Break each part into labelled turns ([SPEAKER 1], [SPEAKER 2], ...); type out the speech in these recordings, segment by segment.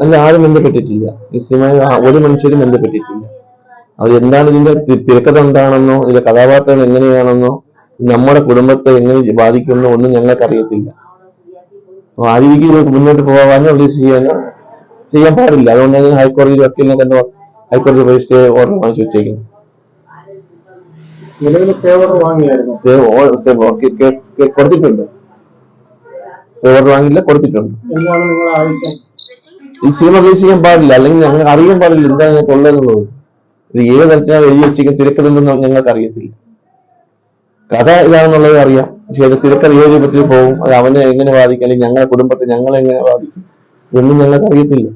[SPEAKER 1] അല്ല, ആരും ബന്ധപ്പെട്ടിട്ടില്ല. ഇസുമായി ഒരു മനുഷ്യരും ബന്ധപ്പെട്ടിട്ടില്ല. അവർ എന്താണ് ഇതിന്റെ തിരക്കഥ എന്താണെന്നോ ഇതിന്റെ കഥാപാത്രങ്ങൾ എങ്ങനെയാണെന്നോ നമ്മുടെ കുടുംബത്തെ എങ്ങനെ ബാധിക്കുമെന്നോ ഒന്നും ഞങ്ങൾക്ക് അറിയത്തില്ല. ആ രീതിക്ക് മുന്നോട്ട് പോകാനോ റിലീസ് ചെയ്യാനോ ചെയ്യാൻ പാടില്ല. അതുകൊണ്ടാണ് ഹൈക്കോടതി വക്കീലിനെ കണ്ടോ ഹൈക്കോടതി പോയി സ്റ്റേ ഓർഡർ വാങ്ങിച്ചു വെച്ചേക്കുന്നത്. കൊടുത്തിട്ടുണ്ട്. ഓർഡർ വാങ്ങില്ല, കൊടുത്തിട്ടുണ്ട്. ഈ സിനിമ റിലീസ് ചെയ്യാൻ പാടില്ല, അല്ലെങ്കിൽ ഞങ്ങൾ അറിയാൻ പാടില്ല എന്താ ഞങ്ങൾക്ക് ഉള്ളതെന്നുള്ളത്. ഇത് ഏത് തരത്തിലാണ് എഴുതി വെച്ചിരിക്കുന്ന തിരക്കഥെന്നൊന്നും ഞങ്ങൾക്ക് അറിയത്തില്ല. കഥ ഇതാണെന്നുള്ളത് അറിയാം, പക്ഷെ അത് തിരക്കഥ ഏത് രൂപത്തിൽ പോകും, അത് അവനെ എങ്ങനെ ബാധിക്കും, അല്ലെങ്കിൽ ഞങ്ങളുടെ കുടുംബത്തെ ഞങ്ങളെ എങ്ങനെ ബാധിക്കും, ഇതൊന്നും ഞങ്ങൾക്ക് അറിയത്തില്ല.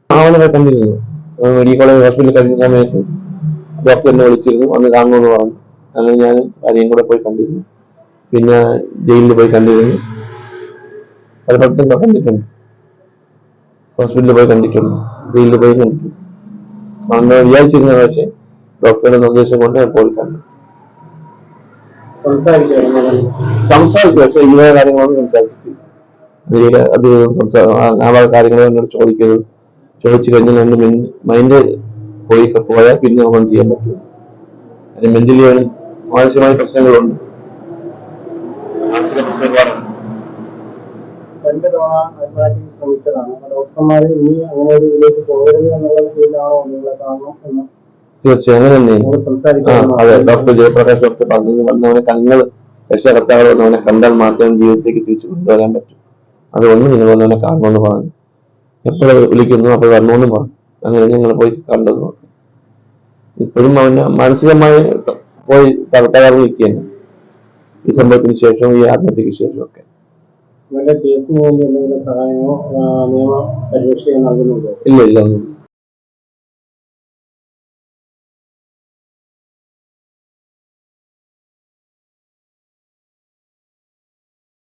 [SPEAKER 1] അവനെ കണ്ടിരുന്നു. മെഡിക്കൽ കോളേജ് ഹോസ്പിറ്റലിൽ കഴിഞ്ഞ സമയത്ത് ഡോക്ടർ എന്നെ വിളിച്ചിരുന്നു, വന്ന് കാണണമെന്ന് പറഞ്ഞു. അങ്ങനെ ഞാൻ ആരെയും കൂടെ പോയി കണ്ടിരുന്നു. പിന്നെ ജയിലിൽ പോയി കണ്ടിരുന്നു. പലയിടത്തും കണ്ടിട്ടുണ്ട്. ഹോസ്പിറ്റലിൽ പോയി കണ്ടിട്ടുണ്ട്, ജയിലിൽ പോയി കണ്ടിട്ടുണ്ട്. അന്ന് വിചാരിച്ചിരുന്നത്, പക്ഷെ ഡോക്ടറുടെ നിർദ്ദേശം കൊണ്ട് പോയി കണ്ടു. സംസാരിച്ചു, പക്ഷെ ഈ വക കാര്യങ്ങളൊന്നും സംസാരിച്ചിട്ടില്ല. അത് ആ വക കാര്യങ്ങളോ എന്നോട് ചോദിക്കരുത്. ചോദിച്ചു കഴിഞ്ഞാൽ എന്റെ മൈൻഡ് പോയാൽ പിന്നെ ഒന്നും ചെയ്യാൻ പറ്റില്ല. അതിന് മെന്റലി മാനസികമായ പ്രശ്നങ്ങളുണ്ട്. തീർച്ചയായും അങ്ങനെ തന്നെയാണ്. അതെ, ഡോക്ടർ ജയപ്രകാശ് ഡോക്ടർ പറഞ്ഞത് വന്നവനെ കണ്ണുകൾ രക്ഷകർത്താക്കൾ വന്നവനെ കണ്ടാൽ മാത്രം ജീവിതത്തേക്ക് തിരിച്ചു കൊണ്ടുവരാൻ പറ്റും. അതുകൊണ്ട് നിങ്ങൾ വന്നവനെ കാണണമെന്ന് പറഞ്ഞു. എപ്പോഴും വിളിക്കുന്നു, അപ്പോൾ വരണമെന്ന് പറഞ്ഞു. അങ്ങനെ ഞങ്ങൾ പോയി കണ്ടത്. ഇപ്പോഴും അവന് മാനസികമായി പോയി തകർന്നു നിൽക്കുകയാണ് ഈ സംഭവത്തിന് ശേഷം, ഈ ആത്മഹത്യക്ക് ശേഷമൊക്കെ. ഇല്ല, ഒന്നും